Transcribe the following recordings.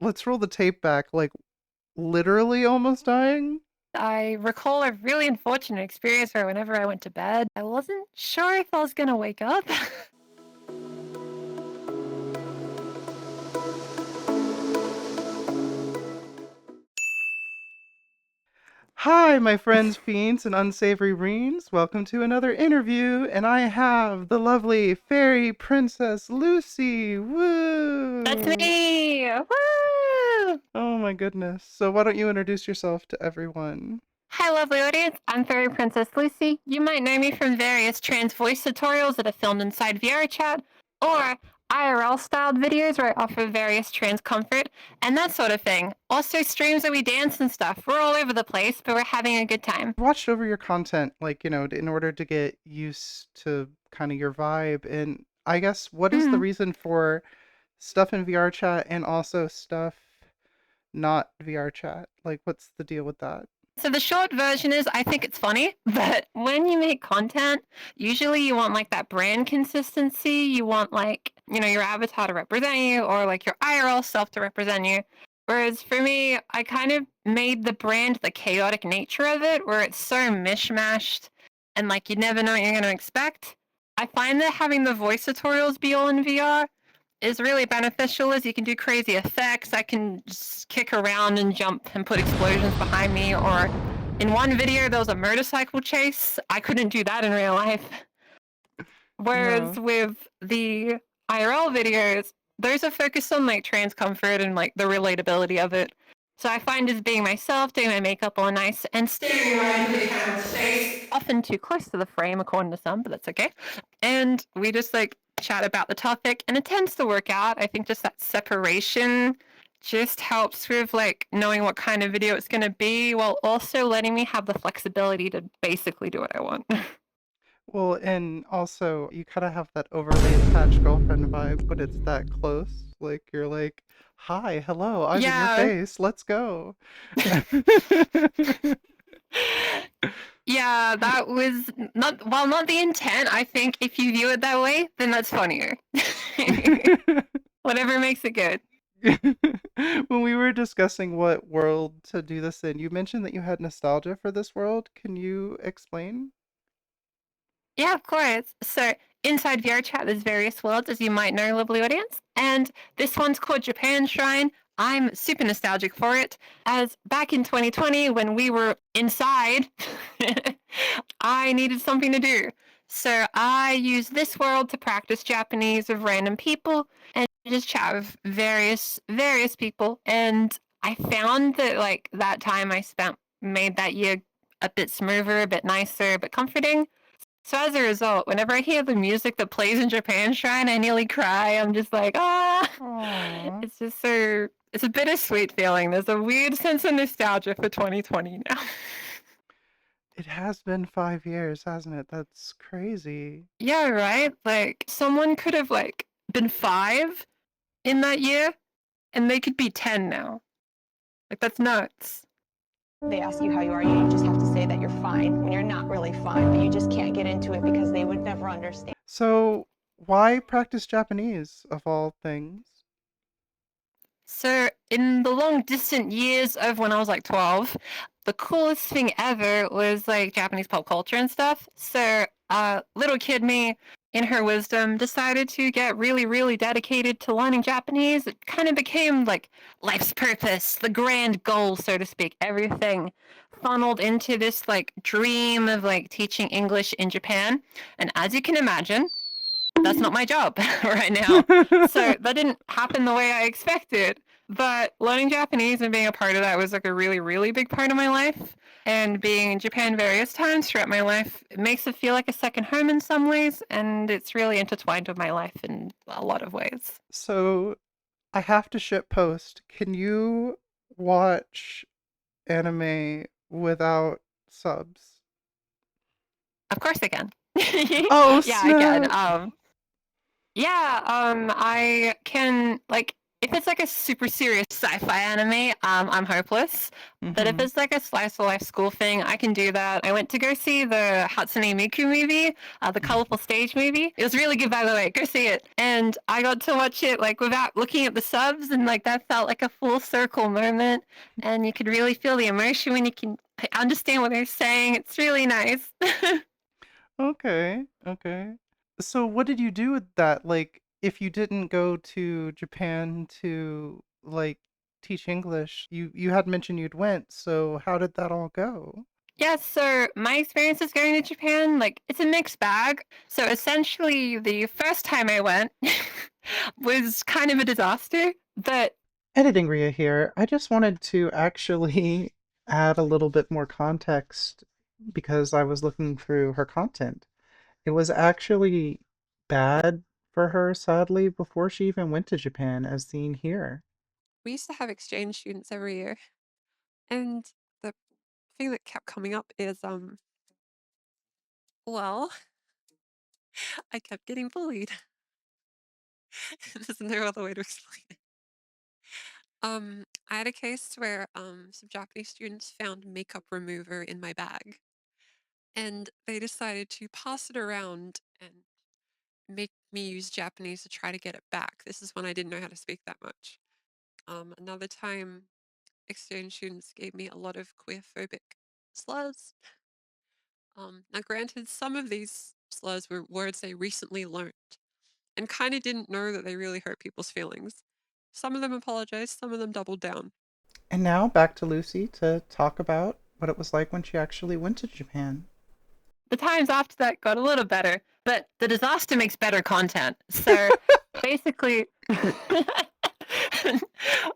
let's roll the tape back, like literally almost dying. I recall a really unfortunate experience where whenever I went to bed, I wasn't sure if I was gonna wake up. Hi, my friends, fiends, and unsavory reens. Welcome to another interview, and I have the lovely fairy princess Lucy. That's Woo! me! Woo! Oh my goodness. So why don't you introduce yourself to everyone? Hi, lovely audience. I'm Fairy Princess Lucy. You might know me from various trans voice tutorials that are filmed inside VRChat, or IRL styled videos where I offer various trans comfort and that sort of thing. Also, streams where we dance and stuff. We're all over the place, but we're having a good time. I watched over your content, like, in order to get used to kind of your vibe. And I guess what is the Mhm. reason for stuff in VR chat and also stuff not VR chat? Like, what's the deal with that? So the short version is I think it's funny, but when you make content, usually you want like that brand consistency. You want like, your avatar to represent you or like your IRL self to represent you. Whereas for me, I kind of made the brand the chaotic nature of it, where it's so mishmashed and like you never know what you're going to expect. I find that having the voice tutorials be all in VR is really beneficial as you can do crazy effects. I can just kick around and jump and put explosions behind me. Or in one video, there was a motorcycle chase. I couldn't do that in real life. Whereas No. with the IRL videos, those are focused on like trans comfort and like the relatability of it. So I find as being myself, doing my makeup all nice, and staring right into the camera's face, often too close to the frame, according to some, but that's okay. And we just like chat about the topic, and it tends to work out. I think just that separation just helps with like knowing what kind of video it's going to be, while also letting me have the flexibility to basically do what I want. Well, and also you kind of have that overly attached girlfriend vibe, but it's that close. Like you're like, "Hi, hello, I'm in your Yeah. face. Let's go." Yeah, that was not the intent. I think if you view it that way, then that's funnier. Whatever makes it good. When we were discussing what world to do this in, you mentioned that you had nostalgia for this world. Can you explain? Yeah, of course. So inside VRChat, there's various worlds, as you might know, lovely audience. And this one's called Japan Shrine. I'm super nostalgic for it, as back in 2020, when we were inside, I needed something to do. So I used this world to practice Japanese with random people and just chat with various people. And I found that like that time I spent made that year a bit smoother, a bit nicer, a bit comforting. So as a result, whenever I hear the music that plays in Japan Shrine, I nearly cry. I'm just like, ah, Aww. it's just so, it's a bittersweet feeling. There's a weird sense of nostalgia for 2020 now. It has been 5 years, hasn't it? That's crazy. Yeah, right? Like, someone could have, like, been 5 in that year, and they could be 10 now. Like, that's nuts. They ask you how you are, you just have to say that you're fine when you're not really fine, but you just can't get into it because they would never understand. So, why practice Japanese of all things? So, in the long distant years of when I was like 12, the coolest thing ever was like Japanese pop culture and stuff. So, little kid me, in her wisdom, decided to get really dedicated to learning Japanese. It kind of became like life's purpose, the grand goal, so to speak. Everything funneled into this like dream of like teaching English in Japan. And as you can imagine, that's not my job right now. So that didn't happen the way I expected. But learning Japanese and being a part of that was like a really big part of my life. And being in Japan various times throughout my life, it makes it feel like a second home in some ways. And it's really intertwined with my life in a lot of ways. So, I have to ship post. Can you watch anime without subs? Of course I can. Oh, Yeah, I can. snap! Yeah, I can like if it's like a super serious sci-fi anime, I'm hopeless. But if Mhm. it's like a slice of life school thing, I can do that. I went to go see the Hatsune Miku movie, the Colorful Stage movie. It was really good, by the way. Go see it. And I got to watch it like without looking at the subs, and like that felt like a full circle moment. And you could really feel the emotion when you can understand what they're saying. It's really nice. Okay, okay. So what did you do with that? Like, if you didn't go to Japan to like teach English, you had mentioned you'd went, so how did that all go? Yeah, so my experiences going to Japan, like, it's a mixed bag. So essentially, the first time I went was kind of a disaster, but Editing Ria here. I just wanted to actually add a little bit more context because I was looking through her content. It was actually bad for her, sadly, before she even went to Japan, as seen here. We used to have exchange students every year, and the thing that kept coming up is, well, I kept getting bullied. There's no other way to explain it. I had a case where some Japanese students found makeup remover in my bag, and they decided to pass it around and make me use Japanese to try to get it back. This is when I didn't know how to speak that much. Another time, exchange students gave me a lot of queerphobic slurs. Now, granted, some of these slurs were words they recently learnt and kind of didn't know that they really hurt people's feelings. Some of them apologized, some of them doubled down. And now back to Lucy to talk about what it was like when she actually went to Japan. the times after that got a little better. But the disaster makes better content. So basically,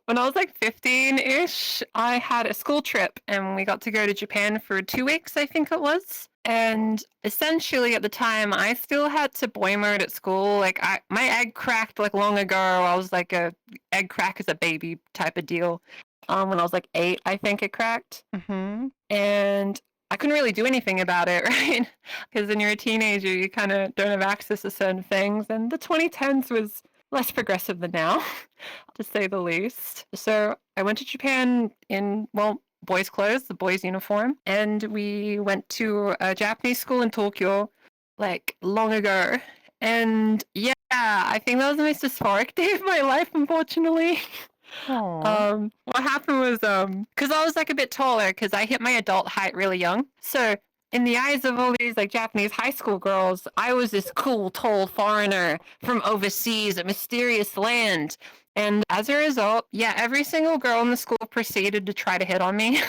when I was like 15-ish, I had a school trip and we got to go to Japan for 2 weeks, I think it was. And essentially at the time, I still had to boy mode at school. Like my egg cracked like long ago. I was like a egg crack as a baby type of deal. When I was like 8, I think it cracked. Mm-hmm. And I couldn't really do anything about it, right? Because when you're a teenager, you kind of don't have access to certain things. And the 2010s was less progressive than now, to say the least. So I went to Japan in, well, boys' clothes, the boys' uniform. And we went to a Japanese school in Tokyo, like, long ago. And yeah, I think that was the most dysphoric day of my life, unfortunately. Aww. What happened was, because I was like a bit taller, because I hit my adult height really young. So in the eyes of all these like Japanese high school girls, I was this cool, tall foreigner from overseas, a mysterious land. And as a result, yeah, every single girl in the school proceeded to try to hit on me.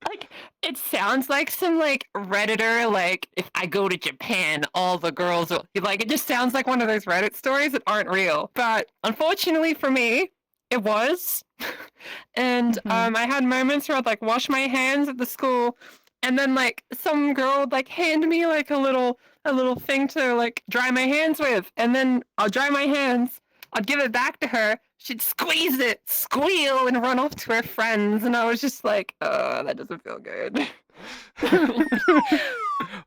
Like, it sounds like some like Redditor, like, if I go to Japan, all the girls will, like, it just sounds like one of those Reddit stories that aren't real. But unfortunately for me, it was. And Mhm. I had moments where I'd like wash my hands at the school, and then like some girl would like hand me like a little thing to like dry my hands with, and then I'll dry my hands, I'd give it back to her, she'd squeeze it, squeal, and run off to her friends, and I was just like, that doesn't feel good.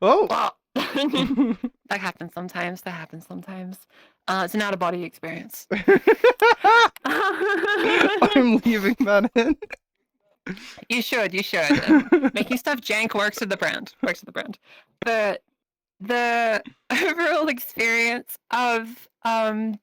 Oh. Well, that happens sometimes. That happens sometimes. It's an out of body experience. I'm leaving that in. You should. Making stuff jank works with the brand. But the overall experience of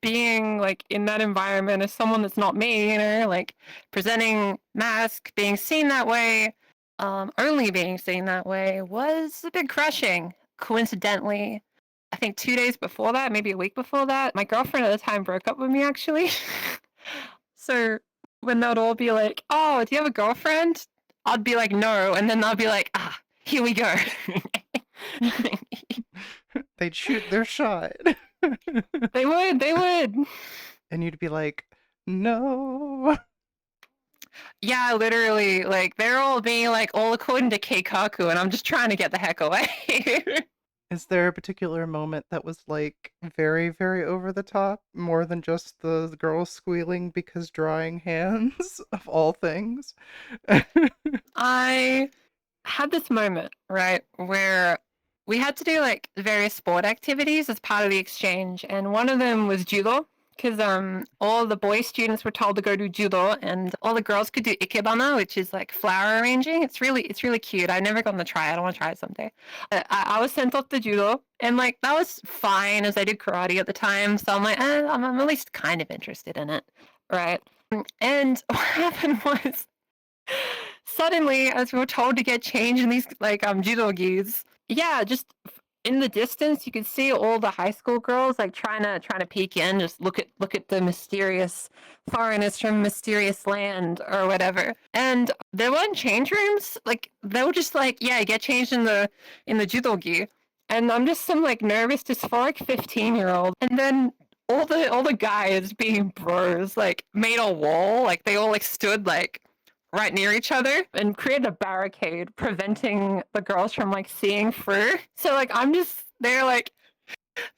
being like in that environment as someone that's not me, like presenting mask, being seen that way, only being seen that way was a bit crushing. Coincidentally, I think 2 days before that, maybe a week before that, my girlfriend at the time broke up with me actually. So when they'd all be like, "Oh, do you have a girlfriend?" I'd be like, "No," and then they'll be like, here we go." They'd shoot their shot. They would. And you'd be like, no. Yeah, literally, like, they're all being like, all according to Keikaku, and I'm just trying to get the heck away. Is there a particular moment that was like very, very over the top? More than just the girl squealing because drying hands, of all things? I had this moment, right, where we had to do like various sport activities as part of the exchange, and one of them was judo, because all the boy students were told to go to Judo, and all the girls could do ikebana, which is like flower arranging. It's really cute. I've never gotten to try it. I want to try it someday. I was sent off to Judo, and like that was fine as I did karate at the time. So I'm like, I'm at least kind of interested in it, right? And what happened was suddenly, as we were told to get changed in these like judo gis, yeah, just in the distance you could see all the high school girls like trying to peek in, just look at the mysterious foreigners from mysterious land or whatever. And there weren't change rooms. Like they were just like, yeah, get changed in the judo gi. And I'm just some like nervous, dysphoric 15-year-old. And then all the guys being bros like made a wall, like they all like stood like right near each other and created a barricade preventing the girls from like seeing through. So like I'm just there like,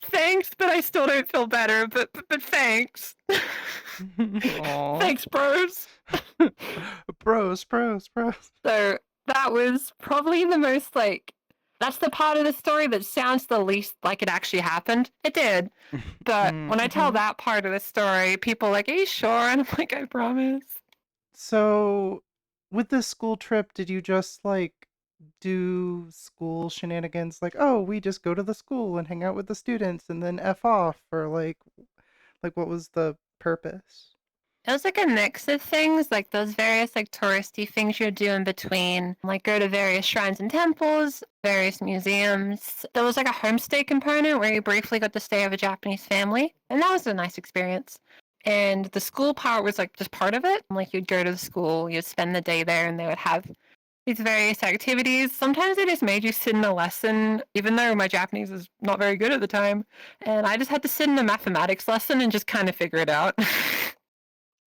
thanks, but I still don't feel better. But thanks. Aw. Thanks, bros. Bros. So that was probably the most like, that's the part of the story that sounds the least like it actually happened. It did. But when I tell that part of the story, people are like, are you sure? And I'm like, I promise. So, with this school trip, did you just like do school shenanigans like, oh, we just go to the school and hang out with the students and then F off, or like what was the purpose? It was like a mix of things, like those various like touristy things you do in between, like go to various shrines and temples, various museums. There was like a homestay component where you briefly got to stay with a Japanese family, and that was a nice experience. And the school part was like just part of it. Like you'd go to the school, you'd spend the day there, and they would have these various activities. Sometimes they just made you sit in a lesson, even though my Japanese was not very good at the time. And I just had to sit in a mathematics lesson and just kind of figure it out.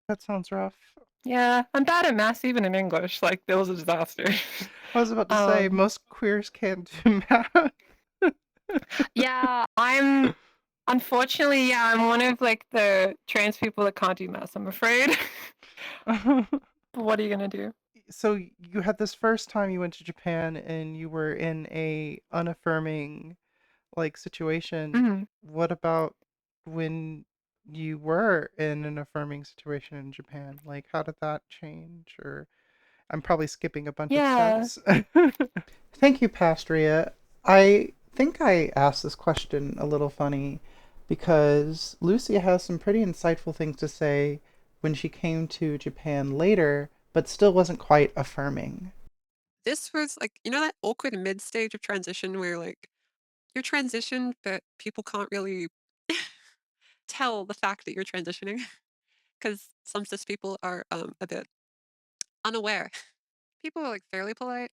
That sounds rough. Yeah, I'm bad at math even in English. Like, it was a disaster. I was about to say, most queers can't do math. Yeah, unfortunately, I'm one of like the trans people that can't do math, I'm afraid. But what are you gonna do? So you had this first time you went to Japan and you were in a unaffirming like situation. Mhm. What about when you were in an affirming situation in Japan? Like, how did that change? Or I'm probably skipping a bunch Yeah. of steps. Thank you, Pastria. I think I asked this question a little funny because Lucy has some pretty insightful things to say when she came to Japan later, but still wasn't quite affirming. This was like, you know, that awkward mid stage of transition where like you're transitioned, but people can't really tell the fact that you're transitioning because some cis people are a bit unaware. People are like fairly polite.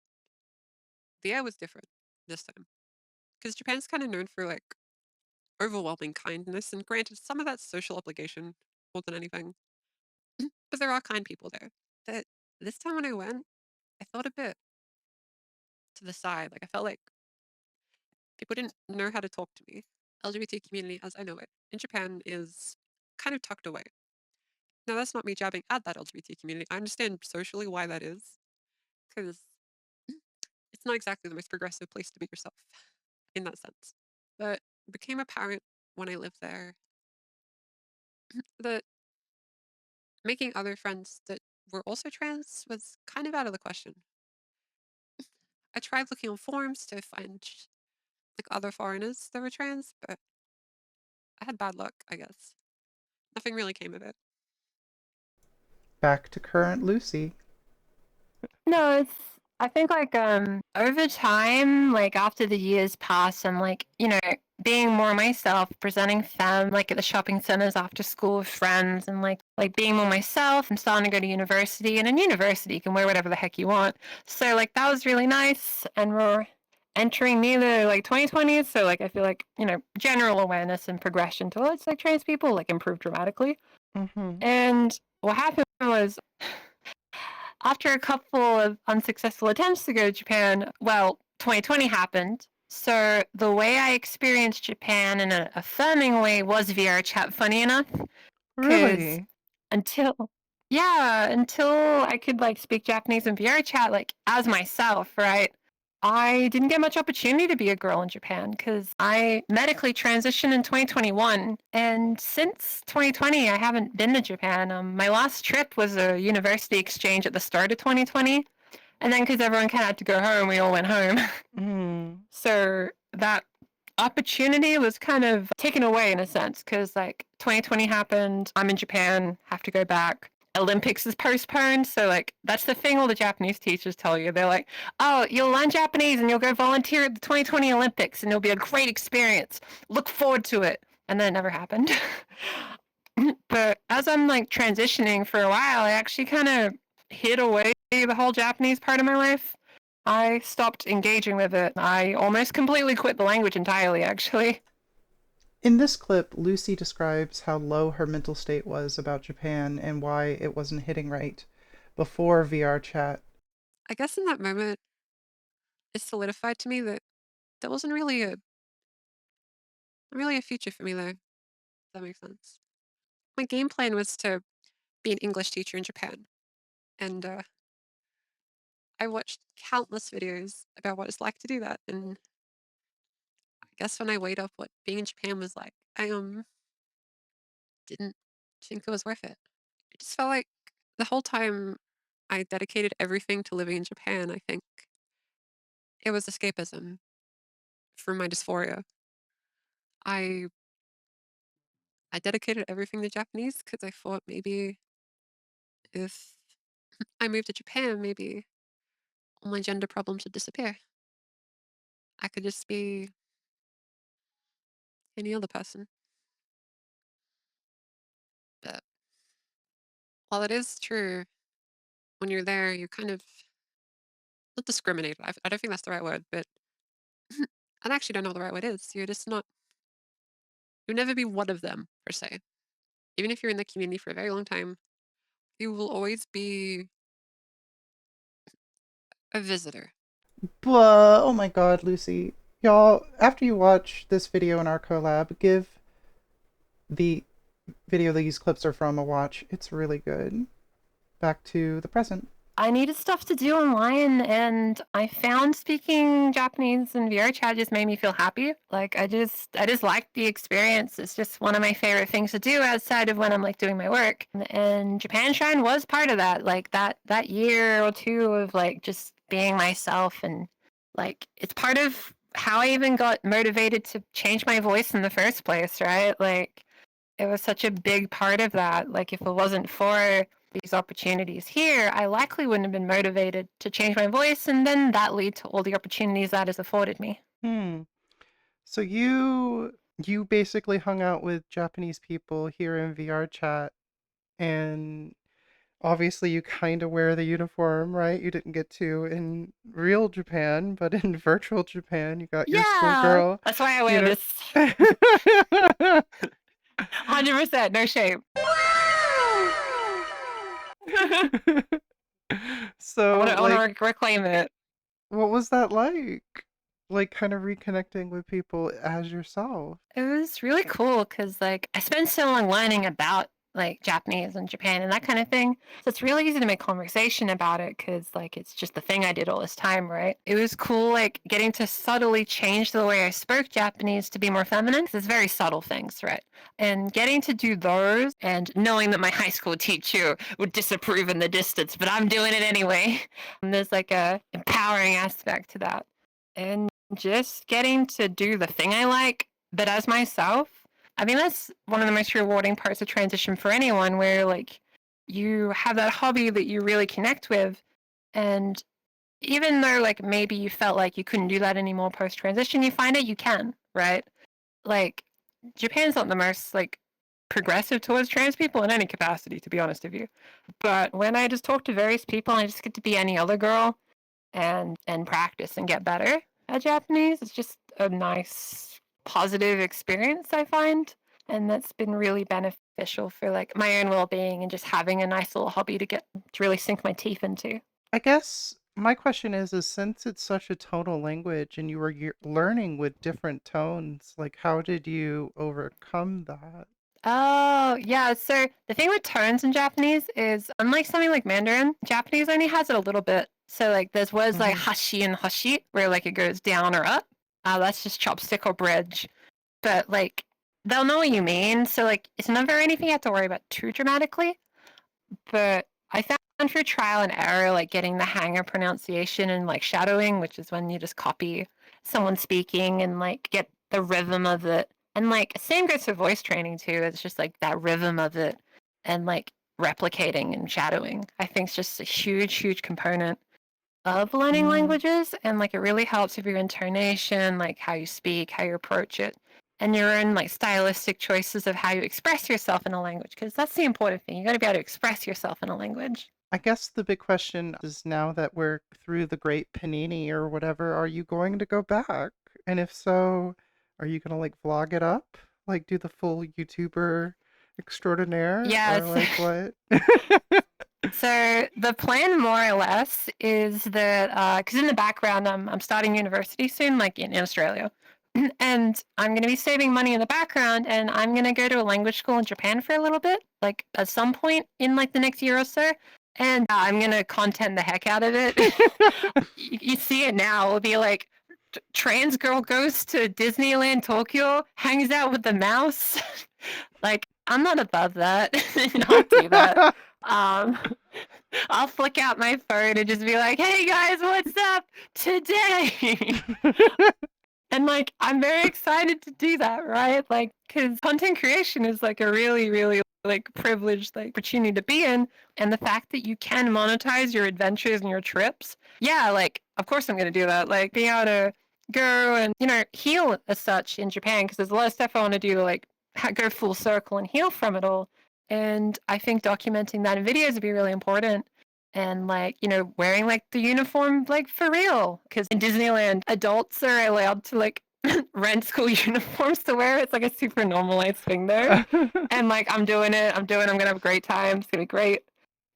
The air was different this time because Japan's kind of known for like overwhelming kindness, and granted, some of that's social obligation more than anything. But there are kind people there. That this time when I went, I felt a bit to the side. Like I felt like people didn't know how to talk to me. LGBT community, as I know it, in Japan is kind of tucked away. Now that's not me jabbing at that LGBT community. I understand socially why that is, because it's not exactly the most progressive place to be yourself in that sense. But it became apparent when I lived there that making other friends that were also trans was kind of out of the question. I tried looking on forums to find like other foreigners that were trans, but I had bad luck, I guess. Nothing really came of it. Back to current Lucy. No, I think like over time, like after the years pass, I'm like, being more myself, presenting femme like at the shopping centers after school with friends, and like being more myself. I'm starting to go to university, and in university you can wear whatever the heck you want. So like that was really nice, and we're entering near like 2020s, so like I feel like, general awareness and progression towards like trans people like improved dramatically. Mm-hmm. And what happened was, after a couple of unsuccessful attempts to go to Japan, 2020 happened. So the way I experienced Japan in an affirming way was VR chat, funny enough. Really? Until I could like speak Japanese in VR chat like as myself, right? I didn't get much opportunity to be a girl in Japan because I medically transitioned in 2021. And since 2020, I haven't been to Japan. My last trip was a university exchange at the start of 2020. And then because everyone kind of had to go home, we all went home. Mm. So that opportunity was kind of taken away in a sense because like 2020 happened. I'm in Japan, have to go back. Olympics is postponed. So like that's the thing all the Japanese teachers tell you. They're like, oh, you'll learn Japanese and you'll go volunteer at the 2020 Olympics and it'll be a great experience. Look forward to it. And then it never happened. But as I'm like transitioning for a while, I actually kind of hid away the whole Japanese part of my life. I stopped engaging with it. I almost completely quit the language entirely, actually. In this clip, Lucy describes how low her mental state was about Japan and why it wasn't hitting right before VR chat. I guess in that moment, it solidified to me that there wasn't really a future for me there. If that makes sense. My game plan was to be an English teacher in Japan, and I watched countless videos about what it's like to do that. And I guess when I weighed up what being in Japan was like, I didn't think it was worth it. It just felt like the whole time I dedicated everything to living in Japan, I think it was escapism from my dysphoria. I I dedicated everything to Japanese because I thought maybe if I moved to Japan, maybe all my gender problems would disappear. I could just be any other person. But while it is true, when you're there, you're kind of not discriminated. I don't think that's the right word, but I actually don't know what the right word is. You're just not, you'll never be one of them, per se. Even if you're in the community for a very long time, you will always be a visitor. But, oh my god, Lucy. Y'all, after you watch this video in our collab, give the video these clips are from a watch. It's really good. Back to the present. I needed stuff to do online, and I found speaking Japanese in VR chat just made me feel happy. Like I just liked the experience. It's just one of my favorite things to do outside of when I'm like doing my work. And Japan Shine was part of that. Like that year or two of like just being myself, and like it's part of how I even got motivated to change my voice in the first place, right? Like it was such a big part of that. Like if it wasn't for these opportunities here, I likely wouldn't have been motivated to change my voice, and then that lead to all the opportunities that has afforded me. So you basically hung out with Japanese people here in VR chat, and obviously you kind of wear the uniform, right? You didn't get to in real Japan, but in virtual Japan, you got your Yeah, schoolgirl that's why I wear this. know. 100%, no shame. I So, want like, to reclaim it. what was that like? Like, kind of reconnecting with people as yourself. It was really cool because like I spent so long learning about like Japanese and Japan and that kind of thing. So it's really easy to make conversation about it because like it's just the thing I did all this time, right? It was cool like getting to subtly change the way I spoke Japanese to be more feminine because it's very subtle things, right? And getting to do those and knowing that my high school teacher would disapprove in the distance, but I'm doing it anyway. And there's like a empowering aspect to that. And just getting to do the thing I like, but as myself, I mean, that's one of the most rewarding parts of transition for anyone, where like you have that hobby that you really connect with. And even though like maybe you felt like you couldn't do that anymore post transition, you find out you can, right? Like Japan's not the most like progressive towards trans people in any capacity, to be honest with you. But when I just talk to various people and I just get to be any other girl and practice and get better at Japanese, it's just a nice positive experience I find, and that's been really beneficial for like my own well-being and just having a nice little hobby to get to really sink my teeth into. I guess my question is since it's such a tonal language and you were learning with different tones, like how did you overcome that? Oh, yeah. So the thing with tones in Japanese is, unlike something like Mandarin, Japanese only has it a little bit. So like there's words like Mhm. hashi and hashi, where like it goes down or up. That's just chopstick or bridge. But like they'll know what you mean. So like it's never anything you have to worry about too dramatically. But I found through trial and error, like getting the hang of pronunciation and like shadowing, which is when you just copy someone speaking and like get the rhythm of it. And like same goes for voice training too. It's just like that rhythm of it and like replicating and shadowing. I think it's just a huge, huge component of learning Mm. languages. And like it really helps with your intonation, like how you speak, how you approach it, and your own like stylistic choices of how you express yourself in a language, because that's the important thing. You got to be able to express yourself in a language. I guess the big question is, now that we're through the great panini or whatever, are you going to go back? And if so, are you gonna like vlog it up? Like do the full YouTuber extraordinaire? Yeah, Or like what? so the plan more or less is that because in the background I'm starting university soon, like in Australia. And I'm going to be saving money in the background, and I'm going to go to a language school in Japan for a little bit, like at some point in like the next year or so. And I'm going to content the heck out of it. You see it now. It'll be like trans girl goes to Disneyland Tokyo, hangs out with the mouse. Like, I'm not above that. I'll do that. Um, I'll flick out my phone and just be like, hey guys, what's up today? And like, I'm very excited to do that, right? Like, because content creation is like a really, really like privileged like opportunity to be in. And the fact that you can monetize your adventures and your trips, yeah, like, of course I'm going to do that. Like, being able to go and, you know, heal as such in Japan, because there's a lot of stuff I want to do to like go full circle and heal from it all. And I think documenting that in videos would be really important. And like, you know, wearing like the uniform like for real, because in Disneyland adults are allowed to like rent school uniforms to wear. It's like a super normalized thing there. And like I'm doing it, I'm gonna have a great time. It's gonna be great.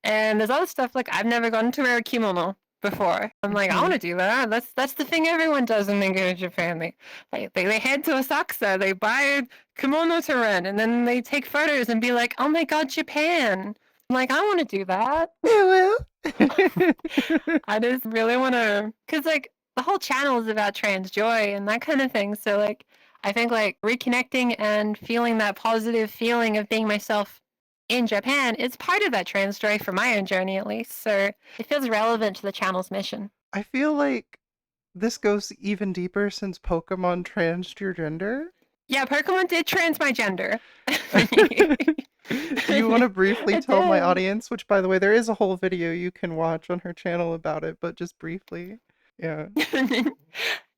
And there's other stuff like I've never gotten to wear a kimono before. I'm like, I want to do that. That's the thing everyone does when they go to Japan. They head to Asakusa, they buy a kimono to rent, and then they take photos and be like, oh my god, Japan. I'm like, I want to do that. I just really want to, because like the whole channel is about trans joy and that kind of thing. So like, I think like reconnecting and feeling that positive feeling of being myself in Japan is part of that trans joy for my own journey, at least. So it feels relevant to the channel's mission. I feel like this goes even deeper since Pokemon transed your gender. Yeah, Pokemon did trans my gender. Do you want to briefly It tell my did. audience, which by the way, there is a whole video you can watch on her channel about it, but just briefly. Yeah.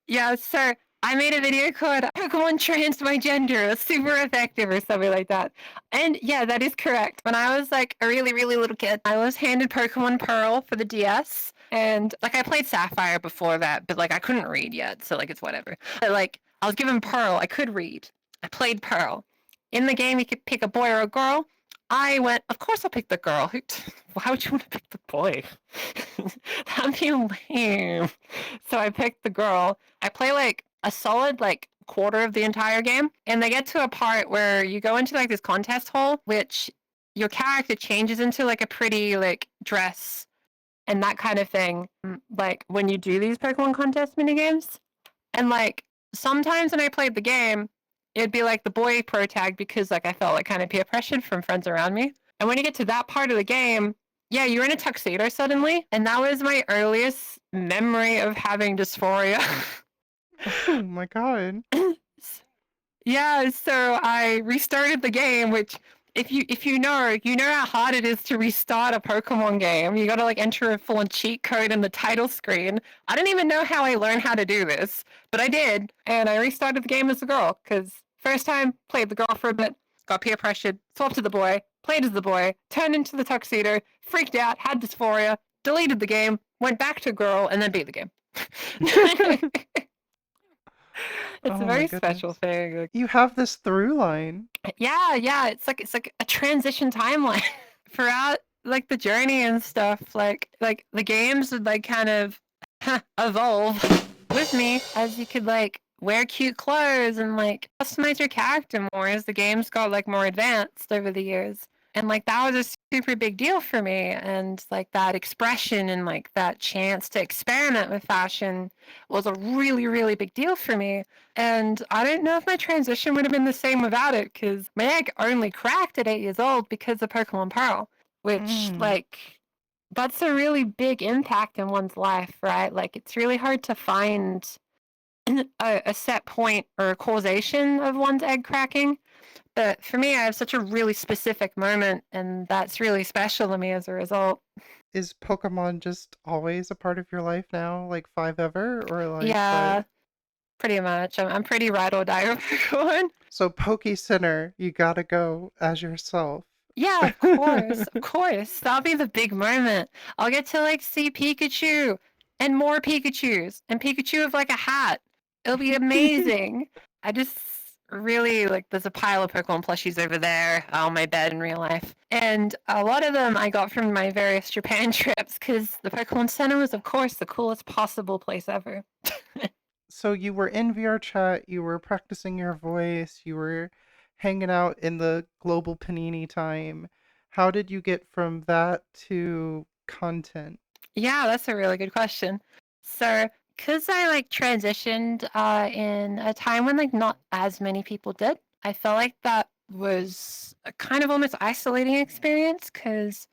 Yeah, so I made a video called Pokemon Trans My Gender. It's super effective or something like that. And yeah, that is correct. When I was like a really, really little kid, I was handed Pokemon Pearl for the DS. And like I played Sapphire before that, but like I couldn't read yet, so like it's whatever. But like I was given Pearl, I could read. I played Pearl. In the game, you could pick a boy or a girl. I went, of course I'll pick the girl. Why would you want to pick the boy? That'd be lame. So I picked the girl. I play like a solid like quarter of the entire game, and they get to a part where you go into like this contest hall, which your character changes into like a pretty like dress and that kind of thing. Like when you do these Pokemon contest minigames, and like sometimes when I played the game, it'd be like the boy pro tag because like I felt like kind of peer pressured from friends around me. And when you get to that part of the game, yeah, you're in a tuxedo suddenly, and that was my earliest memory of having dysphoria. Oh my god. Yeah, so I restarted the game, which if you know how hard it is to restart a Pokemon game. You gotta like enter a full cheat code in the title screen. I didn't even know how I learned how to do this, but I did, and I restarted the game as a girl, because first time played the girl for a bit, got peer pressured, swapped to the boy, played as the boy, turned into the tuxedo, freaked out, had dysphoria, deleted the game, went back to girl, and then beat the game. It's Oh a my very goodness. special thing. Like, You have this through line. yeah, it's like a transition timeline throughout like the journey and stuff. Like the games would like kind of evolve with me as you could like wear cute clothes and like customize your character more as the games got like more advanced over the years. And like that was a super big deal for me, and like that expression and like that chance to experiment with fashion was a really, really big deal for me. And I don't know if my transition would have been the same without it, because my egg only cracked at 8 years old because of Pokemon Pearl, which like that's a really big impact in one's life, right? Like it's really hard to find a set point or a causation of one's egg cracking. But for me, I have such a really specific moment, and that's really special to me as a result. Is Pokemon just always a part of your life now, like 5 ever, or like Yeah, what? pretty much. I'm pretty ride or die with Pokemon. So Poke Center, you gotta go as yourself. Yeah, of course, of course. That'll be the big moment. I'll get to like see Pikachu and more Pikachus and Pikachu with like a hat. It'll be amazing. I just really like there's a pile of Pokemon plushies over there on my bed in real life. And a lot of them I got from my various Japan trips because the Pokemon Center was, of course, the coolest possible place ever. So you were in VR chat, you were practicing your voice, you were hanging out in the global panini time. How did you get from that to content? Yeah, that's a really good question. So, because I like transitioned in a time when like not as many people did, I felt like that was a kind of almost isolating experience because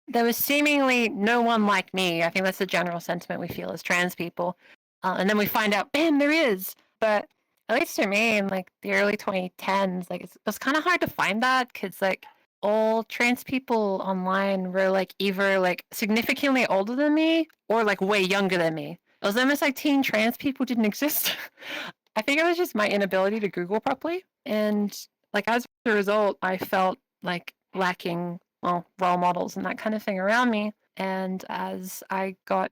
there was seemingly no one like me. I think that's the general sentiment we feel as trans people. And then we find out, bam, there is. But at least for me in like the early 2010s, like it was kind of hard to find that because like all trans people online were like either like significantly older than me or like way younger than me. It was almost like teen trans people didn't exist. I think it was just my inability to Google properly. And like as a result, I felt like lacking, well, role models and that kind of thing around me. And as I got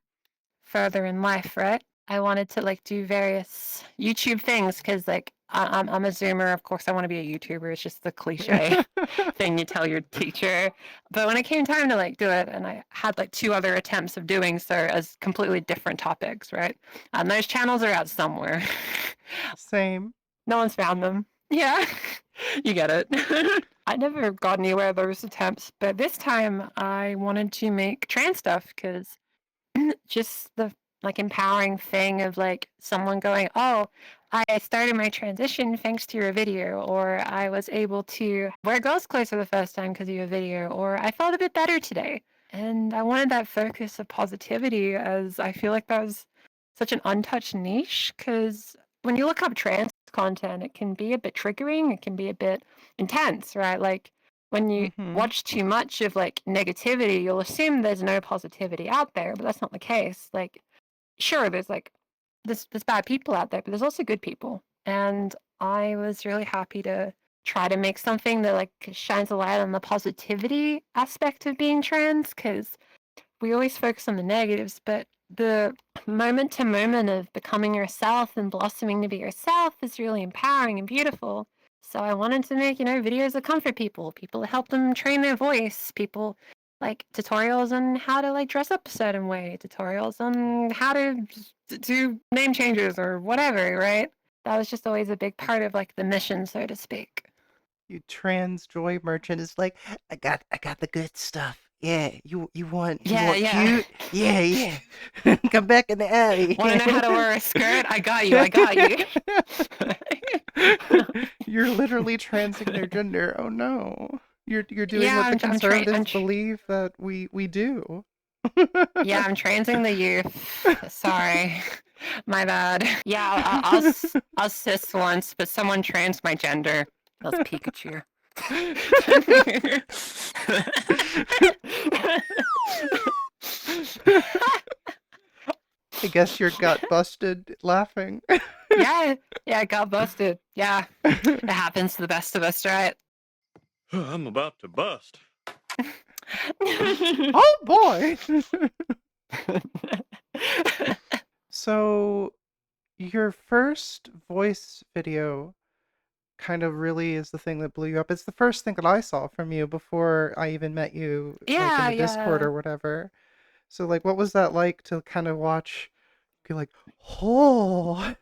further in life, right, I wanted to like do various YouTube things because like I'm a Zoomer. Of course, I want to be a YouTuber. It's just the cliche thing you tell your teacher. But when it came time to like do it, and I had like 2 other attempts of doing so as completely different topics, right? And those channels are out somewhere. Same. No one's found them. Yeah, you get it. I never got anywhere with those attempts, but this time I wanted to make trans stuff because just the like empowering thing of like someone going, oh, I started my transition thanks to your video, or I was able to wear girls' clothes for the first time because of your video, or I felt a bit better today. And I wanted that focus of positivity as I feel like that was such an untouched niche because when you look up trans content, it can be a bit triggering, it can be a bit intense, right? Like when you watch too much of like negativity, you'll assume there's no positivity out there, but that's not the case. Like, sure, there's like there's bad people out there, but there's also good people. And I was really happy to try to make something that like shines a light on the positivity aspect of being trans, because we always focus on the negatives, but the moment to moment of becoming yourself and blossoming to be yourself is really empowering and beautiful. So I wanted to make, videos that comfort people to help them train their voice, people like tutorials on how to like dress up a certain way, tutorials on how to do name changes or whatever, right? That was just always a big part of like the mission, so to speak. You trans joy merchant is like, I got the good stuff. Yeah, you want cute? Yeah. Come back in the alley. Want to know how to wear a skirt? I got you. You're literally transing their gender. Oh no. You're doing Yeah, what the I'm conservatives believe that we do. Yeah, I'm transing the youth. Sorry. My bad. Yeah, I'll cis once, but someone trans my gender. That's Pikachu. I guess your gut busted laughing. Yeah, I got busted. Yeah, it happens to the best of us, right? I'm about to bust. Oh boy! So, your first voice video kind of really is the thing that blew you up. It's the first thing that I saw from you before I even met you, like in the Discord or whatever. So, like, what was that like to kind of watch, be like, oh.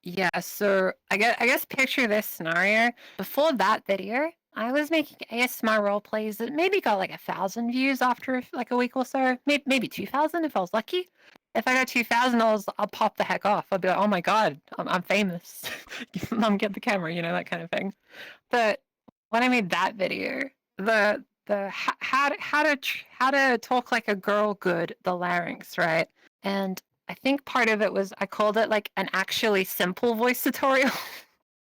Yeah, so I guess picture this scenario. Before that video, I was making ASMR role plays that maybe got like 1,000 views after like a week or so, maybe 2,000 if I was lucky. If I got 2,000, I'll pop the heck off. I'll be like, oh my god, I'm famous. Get the camera, that kind of thing. But when I made that video, how to talk like a girl good, the larynx, right? And I think part of it was I called it like an actually simple voice tutorial.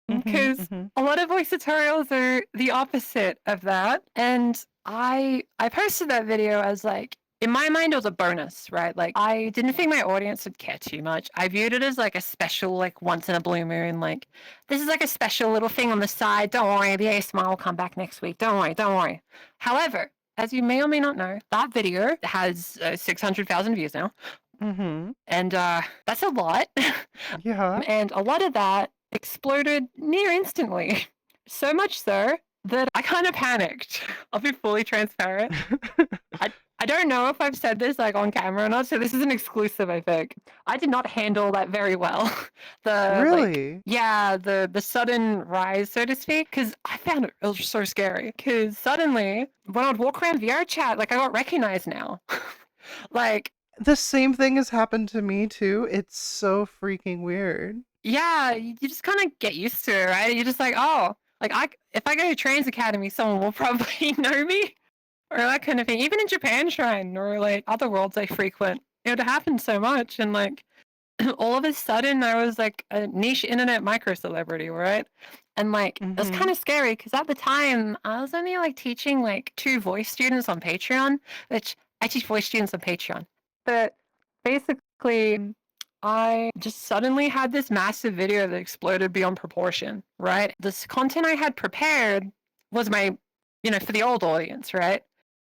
Because a lot of voice tutorials are the opposite of that. And I posted that video as like, in my mind, it was a bonus, right? Like, I didn't think my audience would care too much. I viewed it as like a special, like once in a blue moon. Like, this is like a special little thing on the side. Don't worry, the ASMR will come back next week. Don't worry. However, as you may or may not know, that video has 600,000 views now. And that's a lot. Yeah. And a lot of that exploded near instantly. So much so that I kind of panicked. I'll be fully transparent. I don't know if I've said this like on camera or not, so this is an exclusive, I think. I did not handle that very well. Really? The sudden rise, so to speak, because I found it was so scary. Because suddenly, when I'd walk around VR chat, like I got recognized now. Like, The same thing has happened to me too. It's so freaking weird. yeah, you just kind of get used to it, right? You're just like, oh, like if I go to Trains Academy, someone will probably know me, or that kind of thing. Even in Japan Shrine or like other worlds I frequent, it happened so much, and like all of a sudden I was like a niche internet micro celebrity, right? And like it was kind of scary because at the time I was only like teaching like 2 voice students on Patreon, which I teach voice students on Patreon, but basically I just suddenly had this massive video that exploded beyond proportion, right? This content I had prepared was my, for the old audience, right?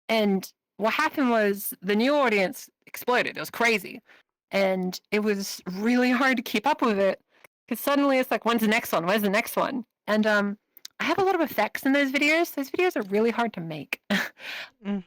And what happened was the new audience exploded. It was crazy. And it was really hard to keep up with it because suddenly it's like, when's the next one? Where's the next one? And I have a lot of effects in those videos. Those videos are really hard to make.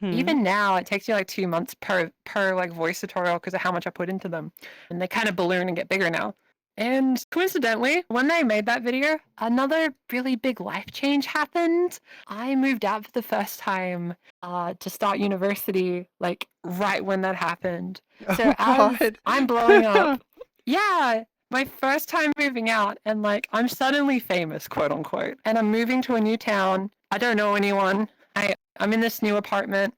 Even now, it takes you like 2 months per like voice tutorial because of how much I put into them. And they kind of balloon and get bigger now. And coincidentally, when I made that video, another really big life change happened. I moved out for the first time to start university, like right when that happened. So Oh as God. I'm blowing up, yeah, my first time moving out, and like I'm suddenly famous, quote unquote, and I'm moving to a new town. I don't know anyone. I'm in this new apartment,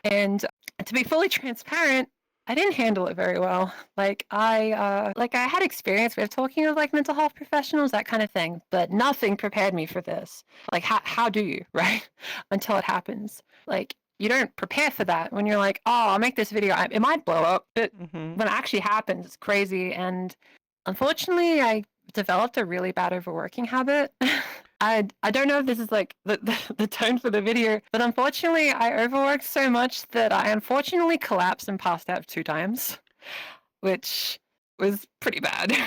and to be fully transparent, I didn't handle it very well. Like I had experience with talking with like mental health professionals, that kind of thing, but nothing prepared me for this. Like how do you, right? Until it happens. Like you don't prepare for that when you're like, oh, I'll make this video. It might blow up, but when it actually happens, it's crazy. And unfortunately, I developed a really bad overworking habit. I don't know if this is like the tone for the video, but unfortunately, I overworked so much that I unfortunately collapsed and passed out 2 times, which was pretty bad.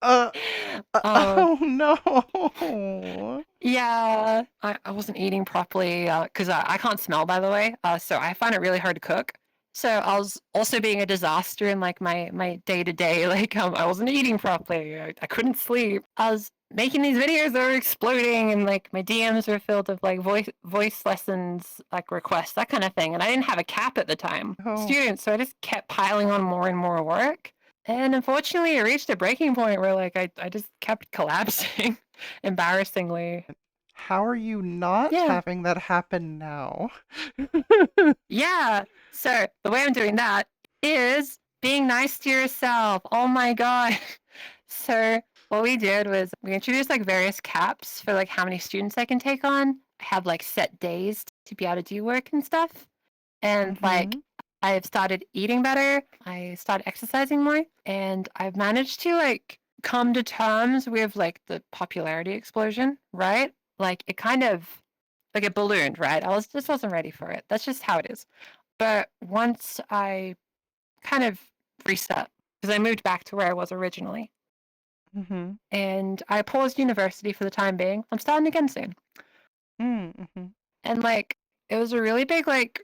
Oh no. Yeah, I wasn't eating properly because I can't smell, by the way, so I find it really hard to cook. So I was also being a disaster in like my day-to-day, like I wasn't eating properly, I couldn't sleep. I was making these videos that were exploding, and like my DMs were filled with like voice lessons, like requests, that kind of thing. And I didn't have a cap at the time, Oh. students, so I just kept piling on more and more work. And unfortunately, it reached a breaking point where like I just kept collapsing, embarrassingly. How are you not Yeah. having that happen now? Yeah. So the way I'm doing that is being nice to yourself. Oh my God. So what we did was we introduced like various caps for like how many students I can take on. I have like set days to be able to do work and stuff. And like I've started eating better. I started exercising more, and I've managed to like come to terms with like the popularity explosion, right? Like it kind of like it ballooned, right? I just wasn't ready for it. That's just how it is. But once I kind of reset, because I moved back to where I was originally, and I paused university for the time being. I'm starting again soon. And like it was a really big like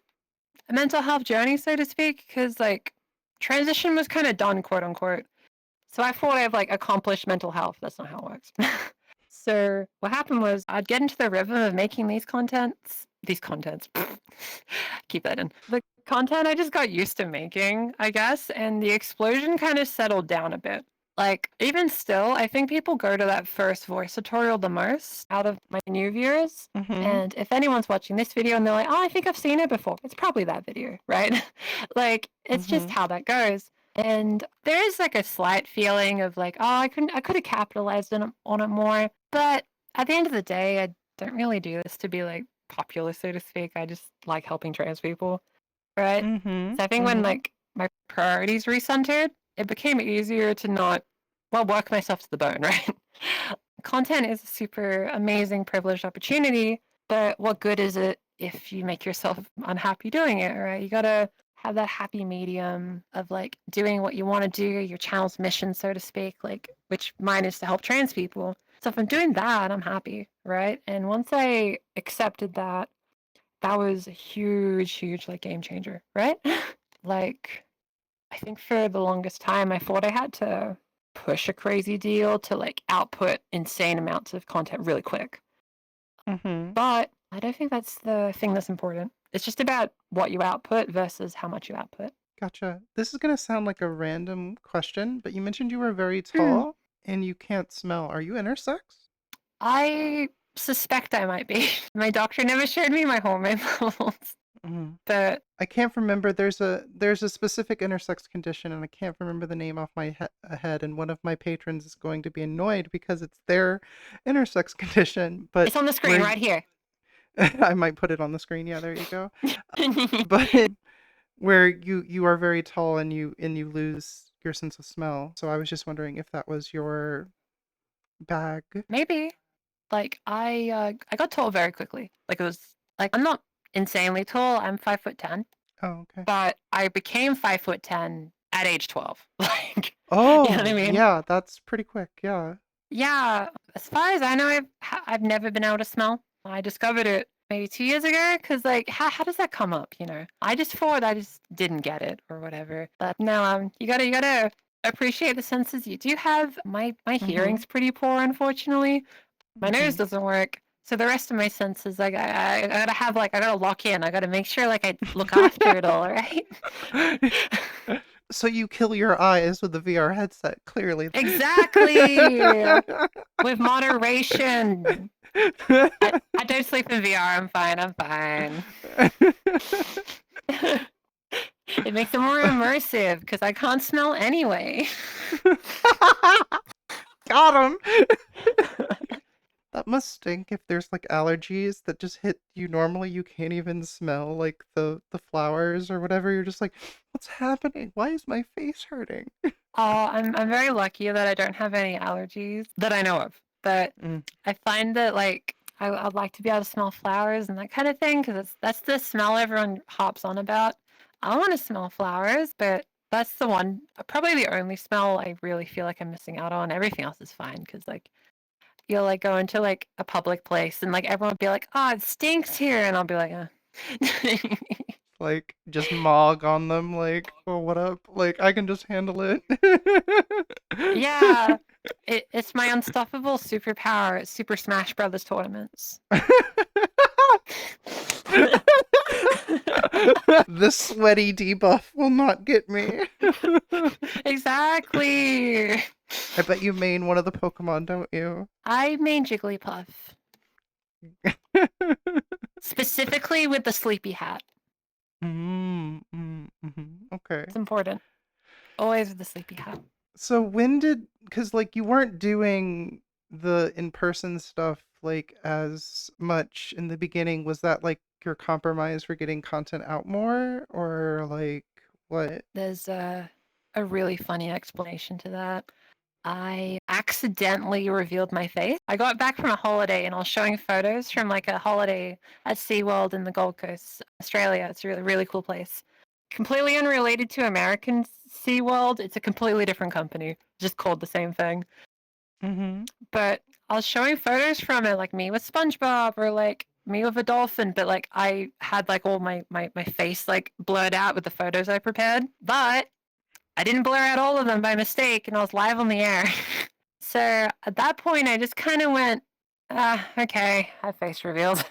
mental health journey, so to speak, because like transition was kind of done, quote unquote. So I thought I've like accomplished mental health. That's not how it works. So what happened was I'd get into the rhythm of making these contents, keep that in. The content I just got used to making, I guess, and the explosion kind of settled down a bit. Like, even still, I think people go to that first voice tutorial the most out of my new viewers. Mm-hmm. And if anyone's watching this video and they're like, oh, I think I've seen it before, it's probably that video, right? Like, it's just how that goes. And there is like a slight feeling of like, oh, I could have capitalized on it more. But at the end of the day, I don't really do this to be like popular, so to speak. I just like helping trans people, right? Mm-hmm. So I think when like my priorities recentered, it became easier to not, well, work myself to the bone, right? Content is a super amazing, privileged opportunity, but what good is it if you make yourself unhappy doing it, right? You gotta have that happy medium of like doing what you want to do, your channel's mission, so to speak, like, which mine is to help trans people. So if I'm doing that, I'm happy, right? And once I accepted that, that was a huge like game changer, right? Like, I think for the longest time, I thought I had to push a crazy deal to like output insane amounts of content really quick. But I don't think that's the thing that's important. It's just about what you output versus how much you output. Gotcha. This is gonna sound like a random question, but you mentioned you were very tall and you can't smell. Are you intersex? I suspect I might be. My doctor never showed me my hormone levels. But I can't remember. There's a specific intersex condition, and I can't remember the name off my head. And one of my patrons is going to be annoyed because it's their intersex condition. But it's on the screen right here. I might put it on the screen. Yeah, there you go. But where you are very tall and you lose your sense of smell. So I was just wondering if that was your bag. Maybe. Like I got tall very quickly. Like it was like I'm not insanely tall. I'm 5'10". Oh, okay. But I became 5'10" at age 12. Like, oh, you know what I mean? Yeah, that's pretty quick. Yeah. Yeah. As far as I know, I've never been able to smell. I discovered it maybe 2 years ago because like how does that come up? You know, I just thought I just didn't get it or whatever. But no, you gotta appreciate the senses you do have. My hearing's pretty poor, unfortunately. My nose doesn't work. So the rest of my senses, like I gotta have like I gotta lock in. I gotta make sure like I look after it all, right? So you kill your eyes with the VR headset, clearly. Exactly. With moderation. I don't sleep in VR. I'm fine. It makes it more immersive because I can't smell anyway. Got him. That must stink if there's like allergies that just hit you normally. You can't even smell like the flowers or whatever. You're just like, what's happening? Why is my face hurting? I'm very lucky that I don't have any allergies that I know of. But I find that like I'd like to be able to smell flowers and that kind of thing because that's the smell everyone hops on about. I want to smell flowers, but that's the one, probably the only smell I really feel like I'm missing out on. Everything else is fine because like you'll like go into like a public place and like everyone will be like, oh, it stinks here, and I'll be like, Like just mog on them, like, oh, what up? Like I can just handle it. Yeah, it's my unstoppable superpower at Super Smash Brothers tournaments. The sweaty debuff will not get me. Exactly. I bet you main one of the Pokemon, don't you? I main Jigglypuff. Specifically with the sleepy hat. Okay. It's important. Always with the sleepy hat. So because like you weren't doing the in-person stuff like as much in the beginning, was that like your compromise for getting content out more, or like what? There's a really funny explanation to that. I accidentally revealed my face. I got back from a holiday and I was showing photos from like a holiday at SeaWorld in the Gold Coast, Australia. It's a really, really cool place. Completely unrelated to American SeaWorld. It's a completely different company, just called the same thing. But I was showing photos from it, like me with SpongeBob or like me with a dolphin, but like I had like all my face like blurred out with the photos I prepared. But I didn't blur out all of them by mistake, and I was live on the air. So at that point, I just kind of went, Okay, I have face reveals.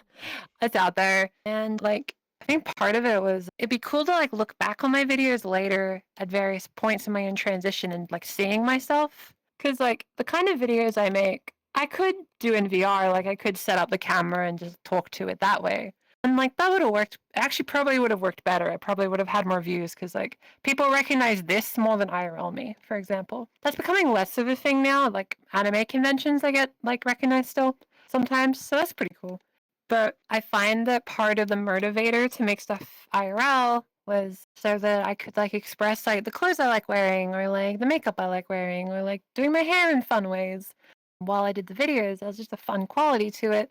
It's out there. And like, I think part of it was it'd be cool to like look back on my videos later at various points in my own transition and like seeing myself. Cause like the kind of videos I make, I could do in VR. Like I could set up the camera and just talk to it that way. And like that would have worked. Actually, probably would have worked better. I probably would have had more views because like people recognize this more than IRL me, for example. That's becoming less of a thing now. Like anime conventions, I get like recognized still sometimes, so that's pretty cool. But I find that part of the motivator to make stuff IRL was so that I could like express like the clothes I like wearing or like the makeup I like wearing or like doing my hair in fun ways. While I did the videos, there's just a fun quality to it.